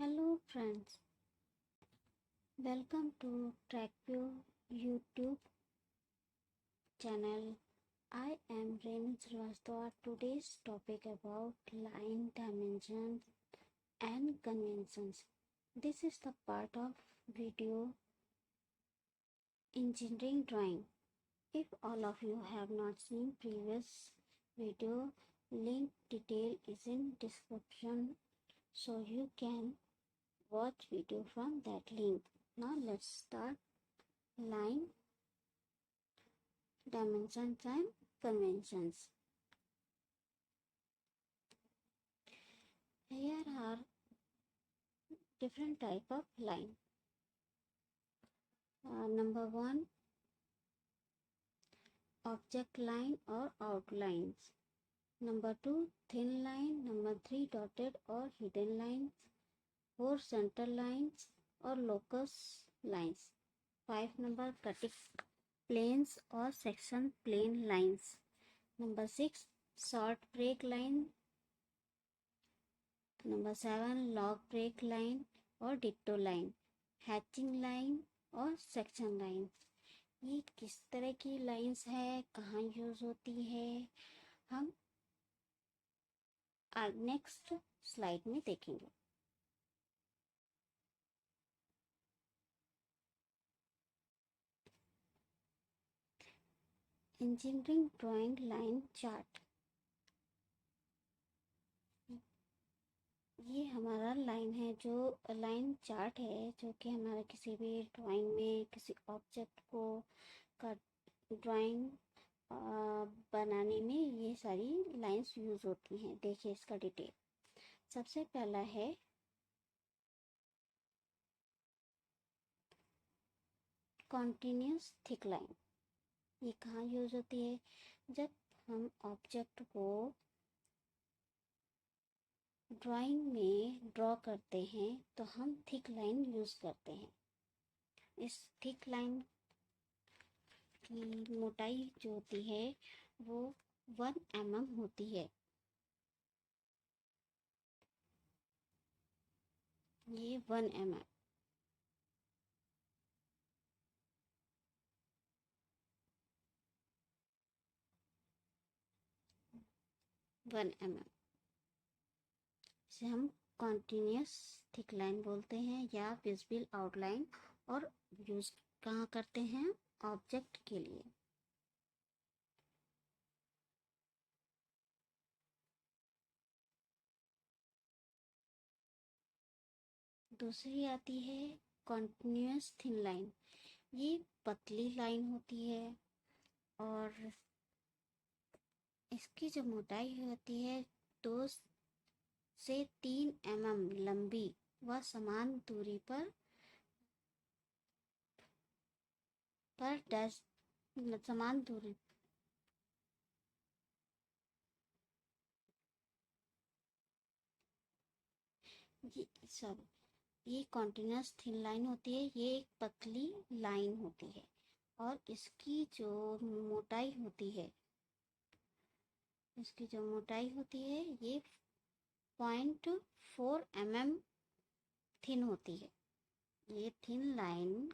Hello friends, welcome to TrackView YouTube channel. I am Renu Srivastava. Today's topic about line dimensions and conventions. This is the part of video engineering drawing. If all of you have not seen previous video, link detail is in description so you can watch video from that link. Now let's start line dimensions and conventions. Here are different type of line. Number one, object line or outlines. Number two, thin line. Number three, dotted or hidden lines. Four, center lines or locus lines. Five, number cutting planes or section plane lines. Number six, short break line. Number seven, log break line और डिक्टो line, hatching line और section line. ये किस तरह की lines है, कहाँ use होती है, हम आज नेक्स्ट स्लाइड में देखेंगे. Engineering drawing line chart. ये हमारा लाइन है, जो लाइन चार्ट है, जो कि हमारा किसी भी ड्राइंग में किसी ऑब्जेक्ट को का ड्राइंग बनाने में ये सारी लाइंस यूज होती हैं. देखिए इसका डिटेल. सबसे पहला है कॉन्टिन्यूस थिक लाइन. ये कहाँ यूज होती है? जब हम ऑब्जेक्ट को ड्राइंग में ड्रॉ करते हैं तो हम थिक लाइन यूज करते हैं. इस थिक लाइन की मोटाई जो होती है वो 1 mm होती है. ये 1 mm. इसे हम कॉन्टिन्यूस थिक लाइन बोलते हैं या विजिबल आउटलाइन. और यूज कहाँ करते हैं? ऑब्जेक्ट के लिए. दूसरी आती है कॉन्टिन्यूस थिन लाइन. ये पतली लाइन होती है और इसकी जो मोटाई होती है 2 से 3 mm लंबी व समान दूरी पर डैश समान दूरी ये कॉन्टिन्यूस थिन लाइन होती है. ये एक पतली लाइन होती है और इसकी जो मोटाई होती है ये 0.4 mm थिन होती है. ये थिन लाइन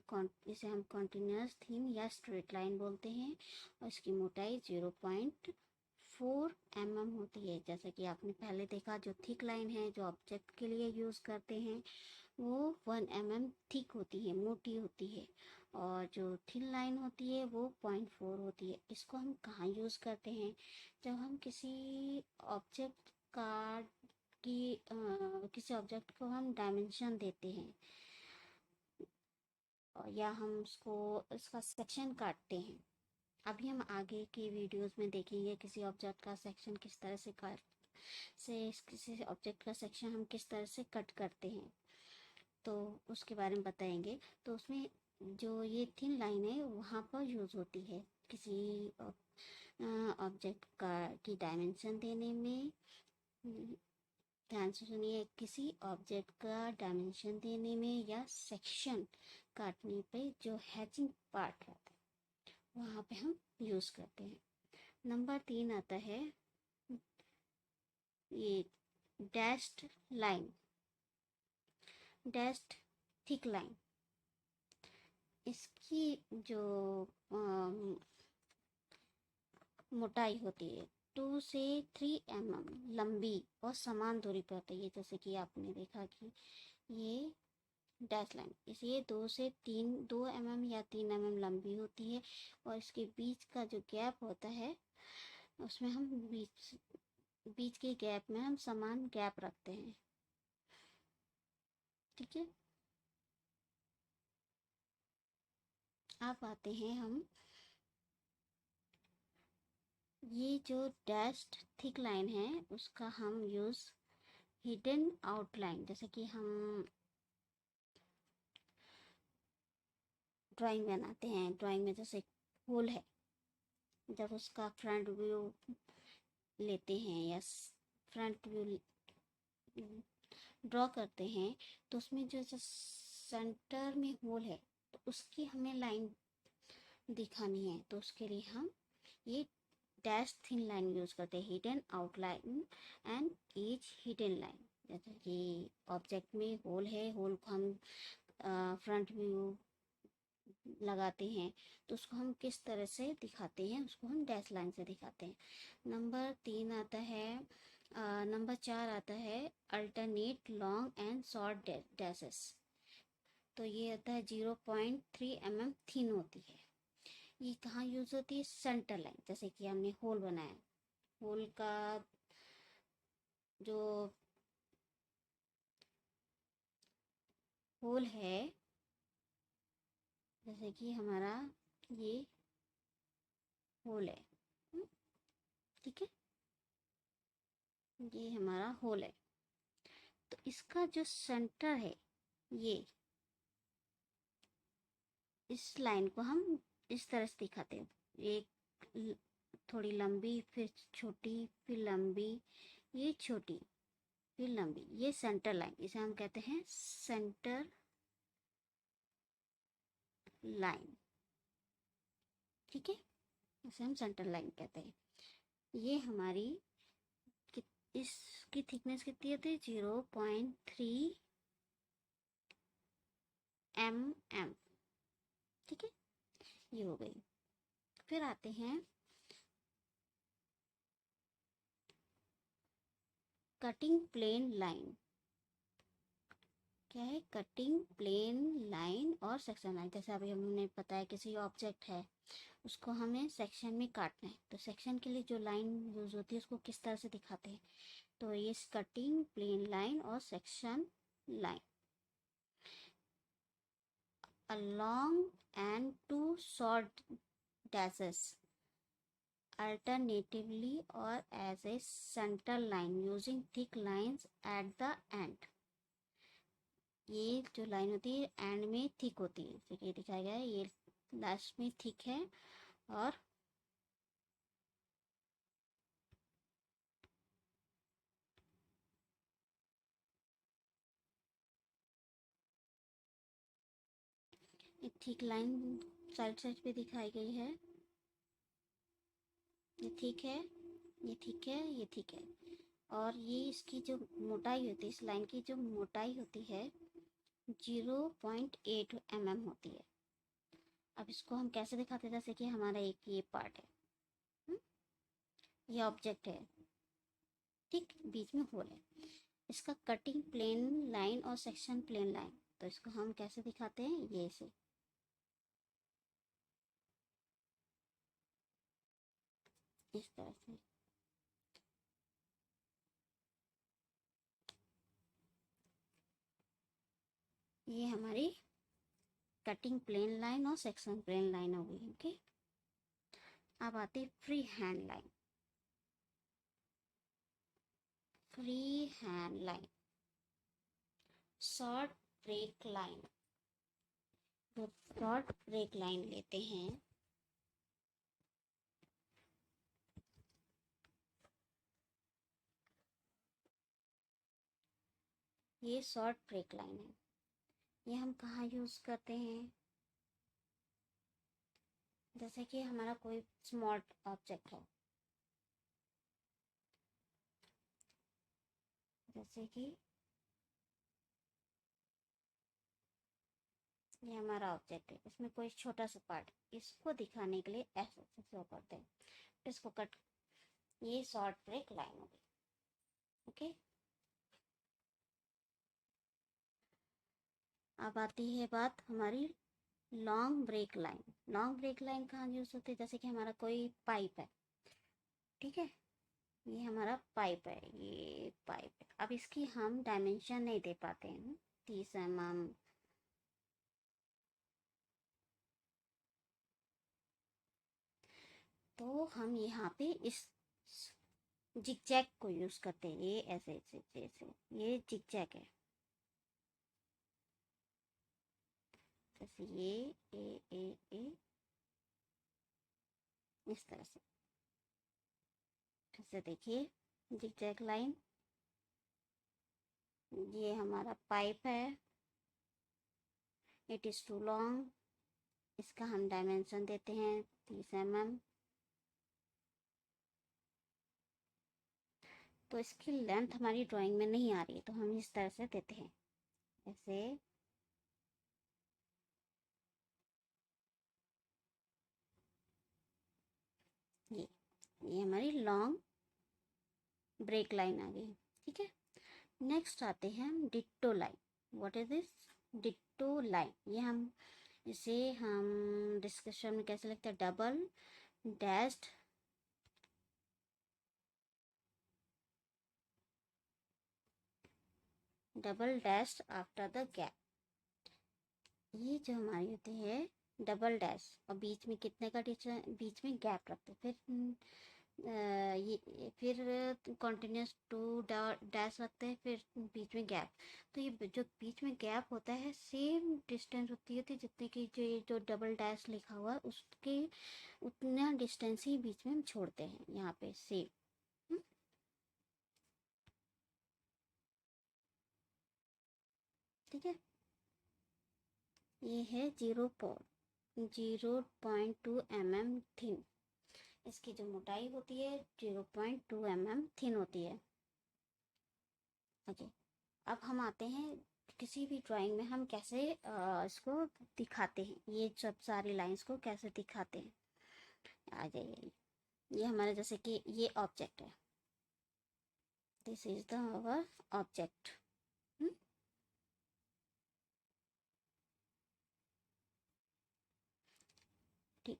इसे हम कॉन्टिन्यूस थिन या स्ट्रेट लाइन बोलते हैं और इसकी मोटाई 0.4 mm होती है. जैसा कि आपने पहले देखा, जो थिक लाइन है जो ऑब्जेक्ट के लिए यूज करते हैं वो 1 mm थिक होती है, मोटी होती है. और जो थिन लाइन होती है वो 0.4 होती है. इसको हम कहाँ यूज करते हैं? जब हम किसी ऑब्जेक्ट का किसी ऑब्जेक्ट को हम डायमेंशन देते हैं या हम उसको इसका सेक्शन काटते हैं. अभी हम आगे की वीडियोस में देखेंगे किसी ऑब्जेक्ट का सेक्शन किस तरह से किसी ऑब्जेक्ट का सेक्शन हम किस तरह से कट करते हैं, तो उसके बारे में बताएंगे. तो उसमें जो ये थिन लाइन है वहाँ पर यूज होती है किसी ऑब्जेक्ट की डायमेंशन देने में. ध्यान से सुनिए, किसी ऑब्जेक्ट का डायमेंशन देने में या सेक्शन काटने पे जो हैचिंग पार्ट रहता है वहाँ पे हम यूज करते हैं. नंबर 3 आता है ये dashed line. Dashed thick line, इसकी जो मोटाई होती है 2 से 3 mm लंबी और समान दूरी पर होती है। जैसे कि आपने देखा कि ये डैश लाइन, इसलिए 2 या 3 mm लंबी होती है और इसके बीच का जो गैप होता है उसमें हम बीच के गैप में हम समान गैप रखते हैं। ठीक है, अब आते हैं हम, ये जो डैश्ड थिक लाइन है उसका हम यूज़ हिडन आउटलाइन, जैसे कि हम ड्राइंग बनाते हैं, ड्राइंग में जैसे फूल है, जब उसका फ्रंट व्यू लेते हैं या फ्रंट व्यू ड्रॉ करते हैं तो उसमें जो सेंटर में होल है तो उसकी हमें लाइन दिखानी है, तो उसके लिए हम ये डैश थिन लाइन यूज करते हैं, hidden outline and edge hidden line. जैसे कि ऑब्जेक्ट में होल है, होल को हम फ्रंट व्यू लगाते हैं तो उसको हम किस तरह से दिखाते हैं, उसको हम डैश लाइन से दिखाते हैं। नंबर 3 आता है, नंबर 4 आता है alternate long and short dashes. तो ये आता है 0.3 mm थिन होती है। ये कहाँ यूज होती है? सेंटर लाइन, जैसे कि हमने होल बनाया, होल का जो होल है, जैसे कि हमारा ये होल है, ठीक है, ये हमारा होल है, तो इसका जो सेंटर है, ये इस लाइन को हम इस तरह से दिखाते हैं, एक थोड़ी लंबी, फिर छोटी, फिर लंबी, ये छोटी, फिर लंबी, ये सेंटर लाइन, इसे हम कहते हैं सेंटर लाइन। ठीक है, इसे हम सेंटर लाइन कहते हैं। ये हमारी इसकी थिकनेस कितनी होती है? 0.3 mm। ठीक है, ये हो गई। फिर आते हैं कटिंग प्लेन लाइन। क्या है? कटिंग प्लेन लाइन और सेक्शन लाइन। जैसे अभी हमने बताया किसी ऑब्जेक्ट है, उसको हमें सेक्शन में काटना है, तो सेक्शन के लिए जो लाइन यूज होती है उसको किस तरह से दिखाते हैं? तो ये कटिंग प्लेन लाइन और section line. A long and two short dashes alternatively or as a center line using thick lines at the end। ये जो लाइन होती है एंड में थिक होती है, जैसे कि दिखाया गया है, ये लास्ट में थिक है और एक थिक लाइन साइड साइड पे दिखाई गई है। ये ठीक है, ये ठीक है, ये ठीक है, और ये इसकी जो मोटाई होती है, इस लाइन की जो मोटाई होती है 0.8 mm होती है। अब इसको हम कैसे दिखाते हैं? जैसे कि हमारा एक ये पार्ट है, ये ऑब्जेक्ट है, ठीक, बीच में होल है, इसका कटिंग प्लेन लाइन और सेक्शन प्लेन लाइन, तो इसको हम कैसे दिखाते हैं? ये से, इस तरह से। ये हमारी कटिंग प्लेन लाइन और सेक्शन प्लेन लाइन हो गई। ओके, अब आती है free hand line. Free hand line, short break line. तो शॉर्ट ब्रेक लाइन लेते हैं, ये शॉर्ट ब्रेक लाइन है, ये हम कहाँ यूज करते हैं? जैसे कि हमारा कोई स्मॉल ऑब्जेक्ट है, जैसे कि ये हमारा ऑब्जेक्ट है, इसमें कोई छोटा सा पार्ट, इसको दिखाने के लिए ऐसे शो करते हैं, इसको कट, ये शॉर्ट ब्रेक लाइन होगी। ओके, अब आती है बात हमारी long break line. Long break line कहाँ यूज होती है? जैसे कि हमारा कोई पाइप है, ठीक है, ये हमारा पाइप है, ये पाइप है। अब इसकी हम डायमेंशन नहीं दे पाते हैं 30 mm, तो हम यहाँ पे इस जिगजैग को यूज करते हैं। ये ऐसे ऐसे ऐसे, ये जिगजैग है, जैसे ये ए इस तरह से। ऐसे देखिए जिगजैग लाइन, ये हमारा पाइप है, इट इज टू लॉन्ग, इसका हम डायमेंशन देते हैं 30 mm। तो इसकी लेंथ हमारी ड्राइंग में नहीं आ रही है, तो हम इस तरह से देते हैं, ऐसे। ये ये हमारी लॉन्ग ब्रेक लाइन आ गई, ठीक है। नेक्स्ट आते हैं हम ditto line. What is this? Ditto line. ये हम इसे हम डिस्कशन में कैसे लिखते हैं? Double dashed, double dash after the gap. ये जो हमारी होती है डबल डैश, और बीच में कितने का डिस्टेंस, बीच में गैप रखते हैं, फिर ये फिर कंटिन्यूस टू डैश रखते हैं, फिर बीच में गैप। तो ये जो बीच में गैप होता है सेम डिस्टेंस होती है जितने की जो डबल डैश लिखा हुआ है उसके उतना डिस्टेंस ही बीच में हम छोड़ते हैं यहाँ पे सेम। ठीक है, ये है 0.2 mm थिन। इसकी जो मोटाई होती है 0.2 mm थिन होती है। ओके, अब हम आते हैं किसी भी ड्राइंग में हम कैसे इसको दिखाते हैं, ये सब सारी लाइंस को कैसे दिखाते हैं। आ जाइए, ये हमारे जैसे कि ये ऑब्जेक्ट है, this is the our object. ठीक,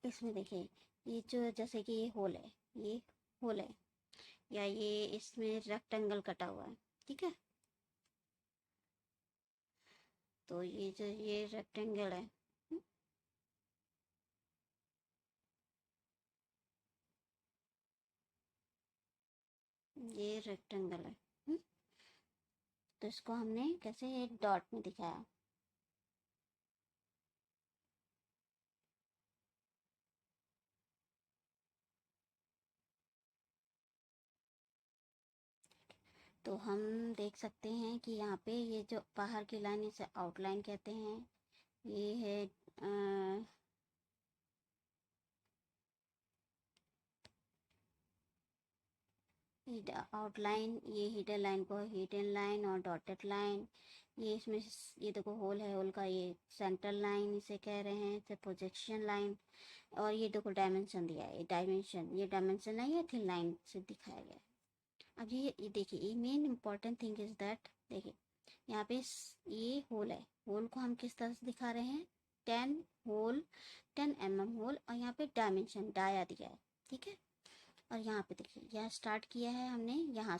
इसमें देखिए ये जो जैसे कि ये होल है, ये होल है, या ये इसमें रेक्टेंगल कटा हुआ है, ठीक है। तो ये जो ये रेक्टेंगल है, ये रेक्टेंगल है, तो इसको हमने कैसे एक डॉट में दिखाया। तो हम देख सकते हैं कि यहाँ पे ये जो बाहर की लाइन इसे आउटलाइन कहते हैं। ये है आउटलाइन, ये हिडन लाइन को हिडन लाइन और डॉटेड लाइन। ये इसमें ये देखो होल है, होल का ये सेंट्रल लाइन इसे कह रहे हैं, इसे प्रोजेक्शन लाइन। और ये देखो डायमेंशन दिया है, ये डायमेंशन है, ये थिन लाइन से दिखाया गया है। अब ये देखिए, ये main important thing is that, देखिए यहाँ पे ये होल है, होल को हम किस तरह से दिखा रहे हैं? 10 होल, और यहाँ पे डायमेंशन डाया दिया है, ठीक है। और यहाँ पे देखिए, यहाँ स्टार्ट किया है हमने यहाँ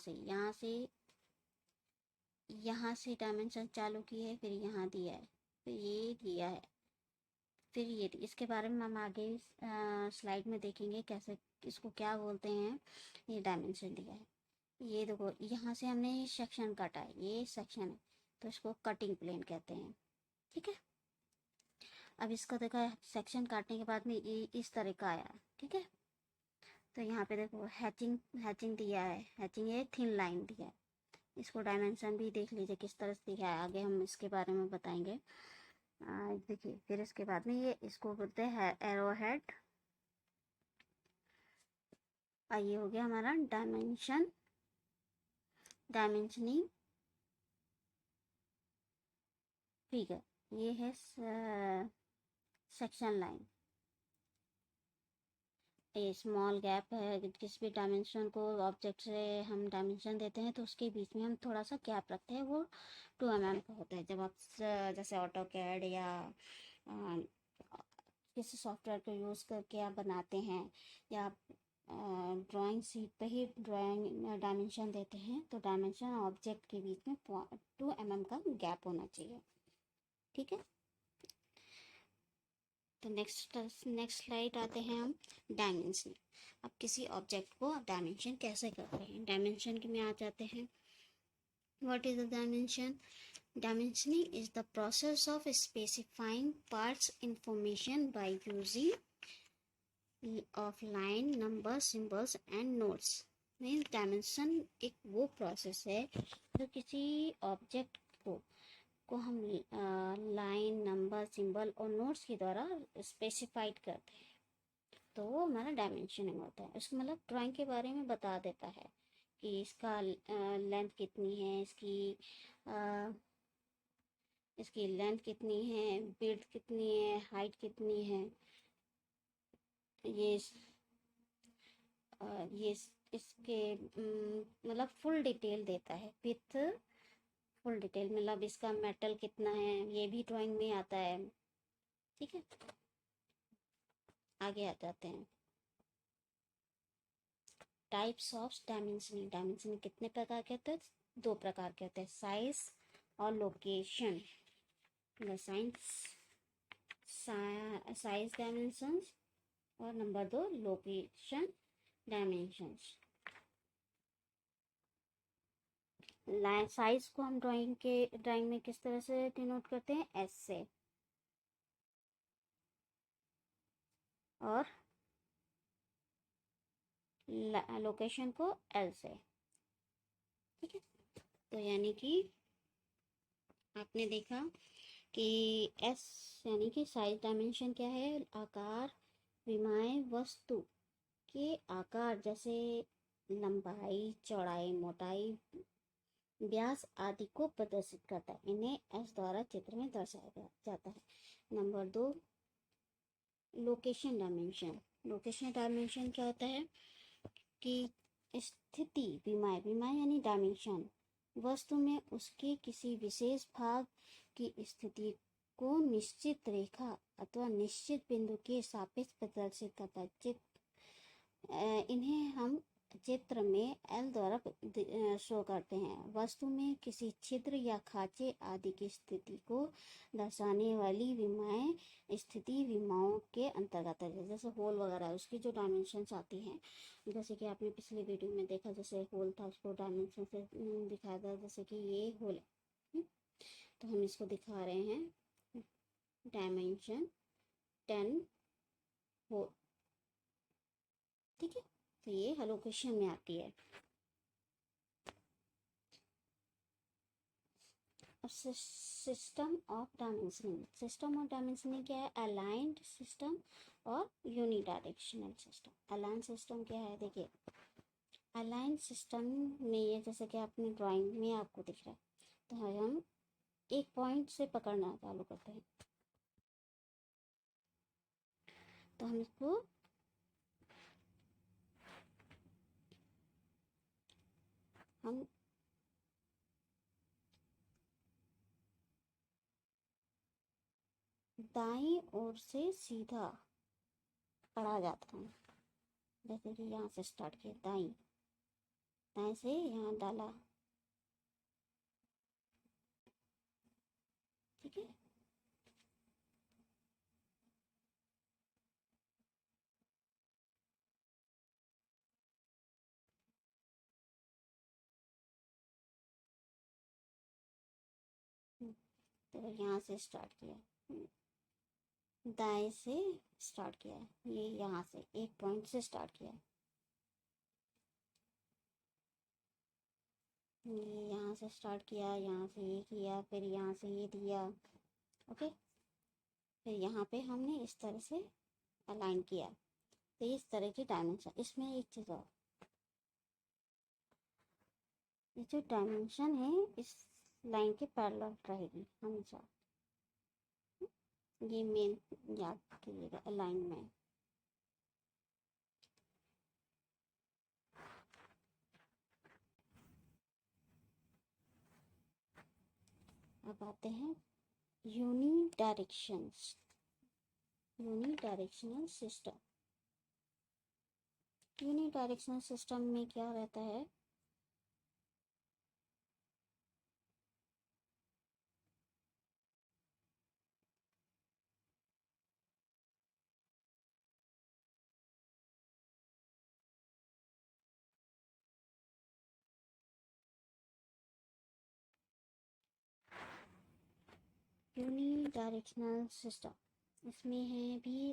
से डायमेंशन चालू की है, फिर यहाँ दिया है, फिर ये दिया है, फिर ये इसके बारे में हम आगे स्लाइड में देखेंगे कैसे, इसको क्या बोलते हैं। ये डायमेंशन दिया है, ये देखो यहाँ से हमने सेक्शन काटा है, ये सेक्शन है, तो इसको कटिंग प्लेन कहते हैं, ठीक है। अब इसको देखो, सेक्शन काटने के बाद में ये इस तरह का आया, ठीक है। तो यहाँ पे देखो हैचिंग हैचिंग दिया है, हैचिंग ये थिन लाइन दिया है। इसको डायमेंशन भी देख लीजिए किस तरह से दिखा है, आगे हम इसके बारे में बताएंगे। देखिए, फिर इसके बाद में ये इसको बोलते हैं एरो हेड। ये हो गया हमारा डायमेंशनिंग। फिगर, ये है सेक्शन लाइन। ये स्मॉल गैप है, किसी भी डायमेंशन को ऑब्जेक्ट से हम डायमेंशन देते हैं तो उसके बीच में हम थोड़ा सा गैप रखते हैं, वो 2 mm का होता है। जब आप जैसे ऑटो कैड या किसी सॉफ्टवेयर को यूज़ करके आप बनाते हैं, या आप ड्राइंग शीट पे ही ड्राइंग डायमेंशन देते हैं, तो डायमेंशन ऑब्जेक्ट के बीच में 2 mm का गैप होना चाहिए। ठीक है, तो नेक्स्ट स्लाइड आते हैं हम डायमेंशन। अब किसी ऑब्जेक्ट को डायमेंशन कैसे करते हैं, डायमेंशन में आ जाते हैं। What is the dimension? Dimensioning is the process of specifying parts information by using of line, number, symbols and notes. Means dimension एक वो प्रोसेस है जो किसी ऑब्जेक्ट को हम लाइन, नंबर, सिंबल और नोट्स के द्वारा स्पेसिफाइड करते हैं, तो वो हमारा डायमेंशनिंग होता है। उसको मतलब ड्राइंग के बारे में बता देता है कि इसका लेंथ कितनी है, इसकी लेंथ कितनी है, विड्थ कितनी है, हाइट कितनी है। ये इसके मतलब फुल डिटेल देता है, विथ फुल डिटेल, मतलब इसका मेटल कितना है, ये भी ड्राइंग में आता है। ठीक है, आगे आ जाते हैं। Types of dimensioning. डायमेंशनिंग कितने प्रकार के होते हैं? 2 प्रकार के होते हैं, साइज और लोकेशन। साइज डायमेंशंस और नंबर 2 लोकेशन डायमेंशंस। साइज को हम ड्राइंग में किस तरह से डिनोट करते हैं? एस से, और लोकेशन को एल से। ठीक है, तो यानी कि आपने देखा कि एस यानी कि साइज डायमेंशन क्या है? आकार, विमाएं, वस्तु के आकार जैसे लंबाई, चौड़ाई, मोटाई, व्यास आदि को प्रदर्शित करता है। इन्हें एस द्वारा चित्र में दर्शाया जाता है। Number 2 location dimension. Location dimension क्या होता है कि स्थिति विमाएं यानी डायमेंशन, वस्तु में उसके किसी विशेष भाग की स्थिति को निश्चित रेखा अथवा निश्चित बिंदु के सापेक्ष प्रदर्शित करता है। इन्हें हम चित्र में एल द्वारा शो करते हैं। वस्तु में किसी छिद्र या खांचे आदि की स्थिति को दर्शाने वाली विमाएं स्थिति विमाओं के अंतर्गत है। जैसे होल वगैरह, उसकी जो डायमेंशंस आती हैं, जैसे कि आपने पिछले वीडियो में देखा, जैसे होल था उसको डायमेंशन से दिखाया था, जैसे कि ये होल है, तो हम इसको दिखा रहे हैं डायमेंशन 10 होल। ठीक है, तो ये लोकेशन में आती है। System of dimensioning. System of dimensioning क्या है? अलाइंड सिस्टम और यूनिडायरेक्शनल सिस्टम। अलाइन सिस्टम क्या है? देखिए, अलाइन सिस्टम में ये जैसे कि आपने ड्राइंग में आपको दिख रहा है, तो हम एक पॉइंट से पकड़ना चालू करते हैं, तो हम इसको हम दाईं ओर से सीधा पढ़ा जाता है। जैसे कि यहाँ से स्टार्ट किया, दाएं से यहाँ डाला। ठीक है, तो यहाँ से स्टार्ट किया, दाएं से स्टार्ट किया, ये यहाँ से एक पॉइंट से स्टार्ट किया, ये यहाँ से स्टार्ट किया, यहाँ से ये किया, फिर यहाँ से ये दिया। ओके, फिर यहाँ पे हमने इस तरह से अलाइन किया, तो इस तरह की डायमेंशन। इसमें एक चीज़ और, ये जो डायमेंशन है इस लाइन के पैरेलल रहेगी हमेशा। ये मेन याद कीजिएगा, अलाइनमेंट। अब आते हैं यूनिडायरेक्शनल सिस्टम। यूनिडायरेक्शनल सिस्टम में क्या रहता है, यूनिडायरेक्शनल सिस्टम इसमें है भी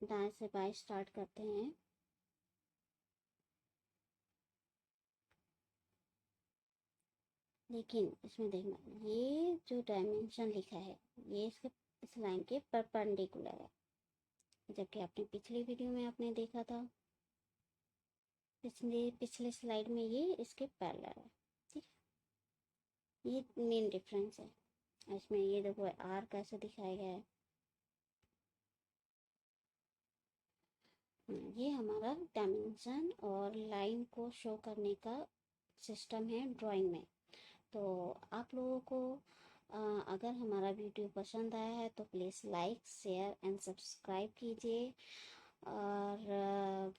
दाएं से बाएं स्टार्ट करते हैं। लेकिन इसमें देखना, ये जो डायमेंशन लिखा है ये इसके इस लाइन के परपेंडिकुलर है, जबकि आपने पिछली वीडियो में आपने देखा था, पिछले स्लाइड में ये इसके पैरेलल है। ठीक, ये मेन डिफरेंस है। इसमें ये देखो आर कैसे दिखाया गया है, ये हमारा डायमेंशन और लाइन को शो करने का सिस्टम है ड्राइंग में। तो आप लोगों को अगर हमारा वीडियो पसंद आया है तो please like share and subscribe कीजिए। और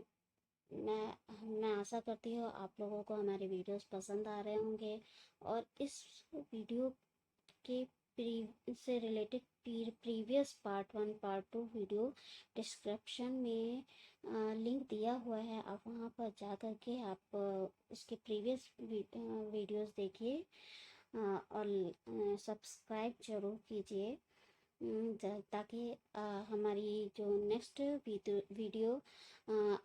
मैं आशा करती हूँ आप लोगों को हमारे वीडियोस पसंद आ रहे होंगे। और इस वीडियो के से related previous part 1 part 2 video description में लिंक दिया हुआ है, आप वहाँ पर जा कर के आप इसके प्रीवियस वीडियोस देखिए और सब्सक्राइब जरूर कीजिए, ताकि हमारी जो नेक्स्ट वीडियो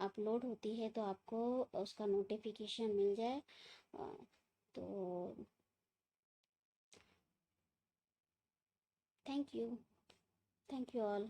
अपलोड होती है तो आपको उसका नोटिफिकेशन मिल जाए। तो थैंक यू ऑल।